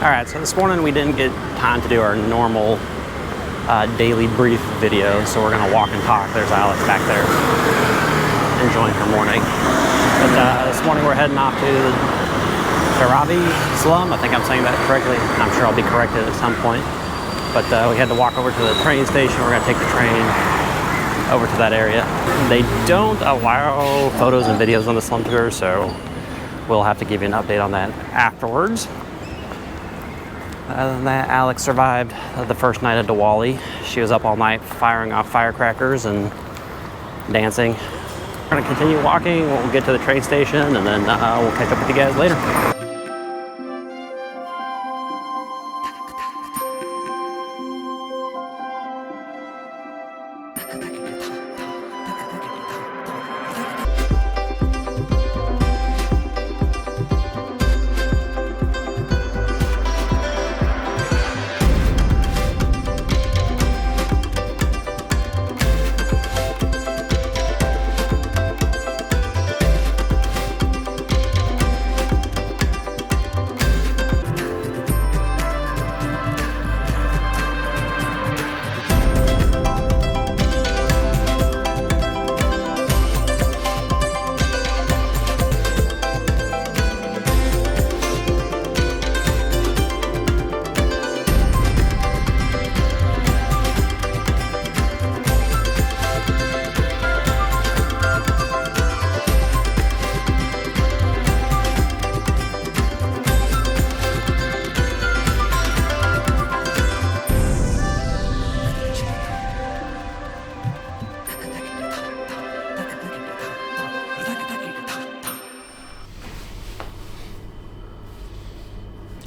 Alright, so this morning we didn't get time to do our normal daily brief video, so we're going to walk and talk. There's Alex back there enjoying her morning. But this morning we're heading off to Dharavi Slum. I think I'm saying that correctly. I'm sure I'll be corrected at some point. But we had to walk over to the train station. We're going to take the train over to that area. They don't allow photos and videos on the slum tour, so we'll have to give you an update on that afterwards. Other than that, Alex survived the first night of Diwali. She was up all night firing off firecrackers and dancing. We're going to continue walking. We'll get to the train station, and then we'll catch up with you guys later.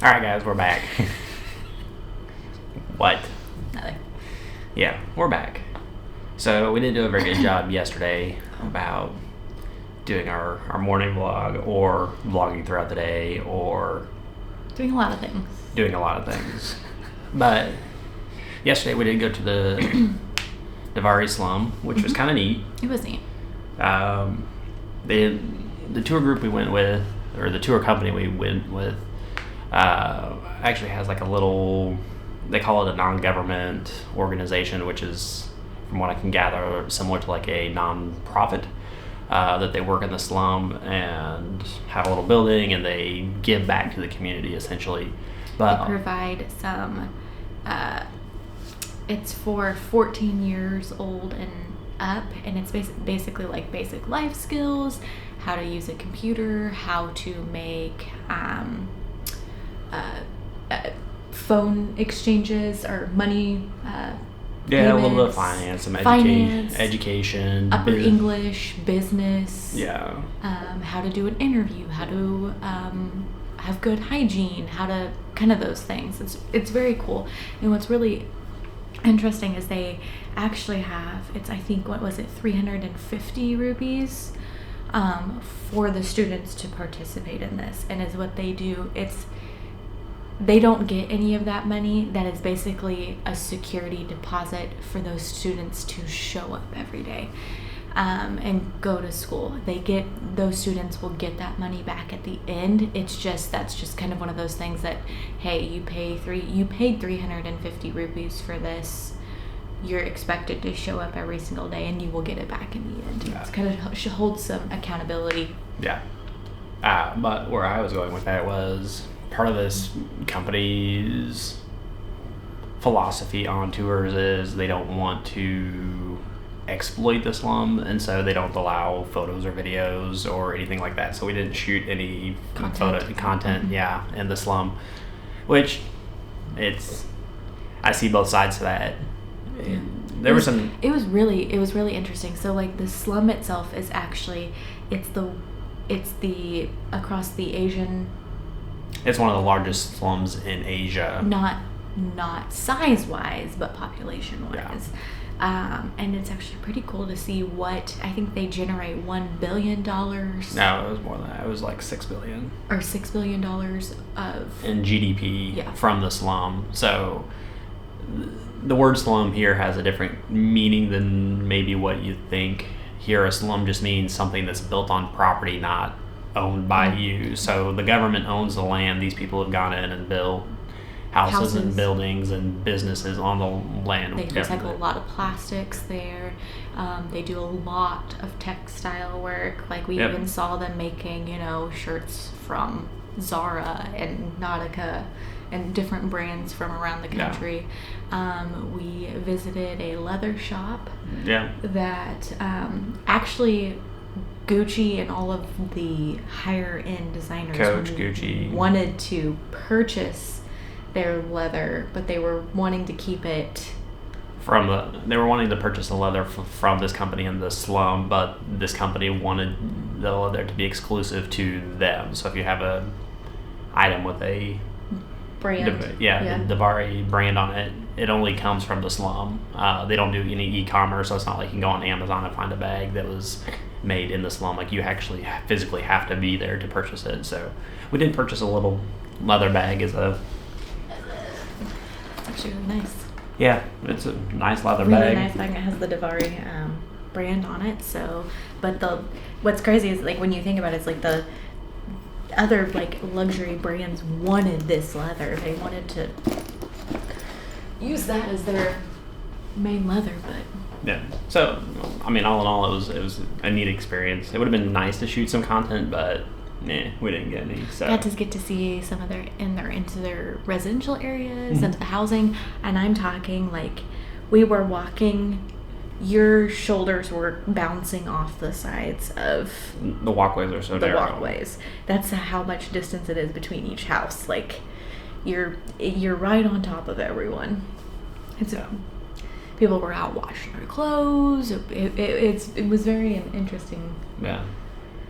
Alright guys, we're back. What? Nothing. Yeah, we're back. So we didn't do a very good job yesterday about doing our morning vlog or vlogging throughout the day or Doing a lot of things. But yesterday we did go to the Dharavi Slum, which was kind of neat. It was neat. The tour group we went with, or the tour company we went with, actually has like a little, they call it a non-government organization, which is, from what I can gather, similar to like a non-profit, that they work in the slum and have a little building and they give back to the community essentially. But They provide some, it's for 14 years old and up, and it's basically like basic life skills, how to use a computer, how to make phone exchanges or money yeah, a little bit of payments, finance, some education, upper English, business, yeah, how to do an interview, how to have good hygiene, how to kind of those things. It's very cool. And what's really interesting is they actually have, it's, I think, what was it, 350 rupees for the students to participate in this. And is what they do, they don't get any of that money. That is basically a security deposit for those students to show up every day and go to school. Those students will get that money back at the end. That's just kind of one of those things that, hey, you paid 350 rupees for this. You're expected to show up every single day, and you will get it back in the end. Yeah. It's kind of holds some accountability. Yeah. But where I was going with that was, part of this company's philosophy on tours is they don't want to exploit the slum, and so they don't allow photos or videos or anything like that. So we didn't shoot any content Mm-hmm. In the slum, which I see both sides to that. It was really interesting. So like the slum itself is actually, it's the across the Asian, it's one of the largest slums in Asia. Not size wise, but population wise. Yeah. And it's actually pretty cool to see what, I think they generate $1 billion. No, it was more than that. It was like $6 billion. Or $6 billion in GDP from the slum. So the word slum here has a different meaning than maybe what you think. Here, a slum just means something that's built on property, not owned by you. So the government owns the land. These people have gone in and built houses and buildings and businesses on the land. They recycle a lot of plastics there. They do a lot of textile work. Like we even saw them making, you know, shirts from Zara and Nautica and different brands from around the country. We visited a leather shop that actually Gucci and all of the higher end designers Gucci wanted to purchase their leather, but they were wanting to keep it they were wanting to purchase the leather from this company in the slum, but this company wanted the leather to be exclusive to them. So if you have a item with a brand, the Dharavi brand on it, it only comes from the slum. They don't do any e-commerce, so it's not like you can go on Amazon and find a bag that was made in the slum. Like you actually physically have to be there to purchase it. So we did purchase a little leather bag as a. It's actually really nice. Yeah, it's a nice leather really bag. Really nice bag. It has the Dharavi brand on it. So, but what's crazy is like when you think about it, it's like the other like luxury brands wanted this leather. They wanted to use that as their main leather, but yeah. So I mean, all in all, it was a neat experience. It would have been nice to shoot some content, but we didn't get any. So got to get to see some of into their residential areas, into the housing, and I'm talking like we were walking. Your shoulders were bouncing off the sides of the walkways are so narrow. Walkways. That's how much distance it is between each house. Like you're right on top of everyone. People were out washing their clothes. It was very interesting. Yeah,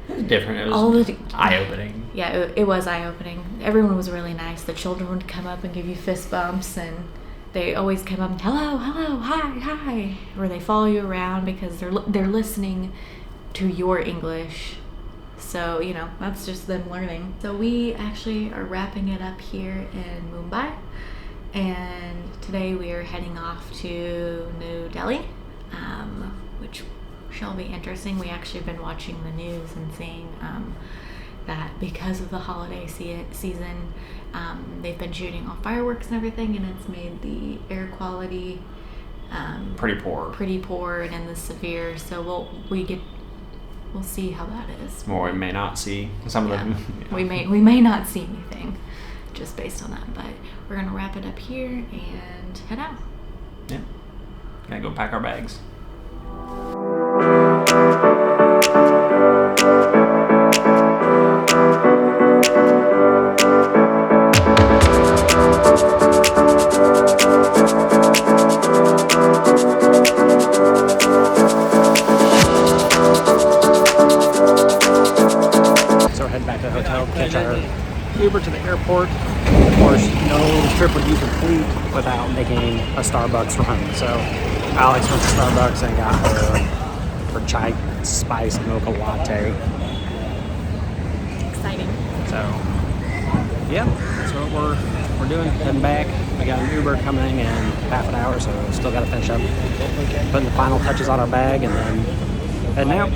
it was different. It was eye-opening. Yeah, it was eye-opening. Everyone was really nice. The children would come up and give you fist bumps, and they always come up and hello, hi, or they follow you around because they're listening to your English. So, you know, that's just them learning. So we actually are wrapping it up here in Mumbai. And today we are heading off to New Delhi, which shall be interesting. We actually have been watching the news and seeing that because of the holiday season, they've been shooting off fireworks and everything, and it's made the air quality pretty poor and in the severe. So we'll see how that is. Or we may not see some of them. We may not see anything just based on that, but we're gonna wrap it up here and head out. Yeah, gotta go pack our bags. So we're heading back to the hotel, catch our Uber to the airport. Of course, no trip would be complete without making a Starbucks run. So Alex went to Starbucks and got her chai spice mocha latte. Exciting. So yeah, that's what we're doing. Heading back. I got an Uber coming in half an hour, so still got to finish up putting the final touches on our bag and then heading out.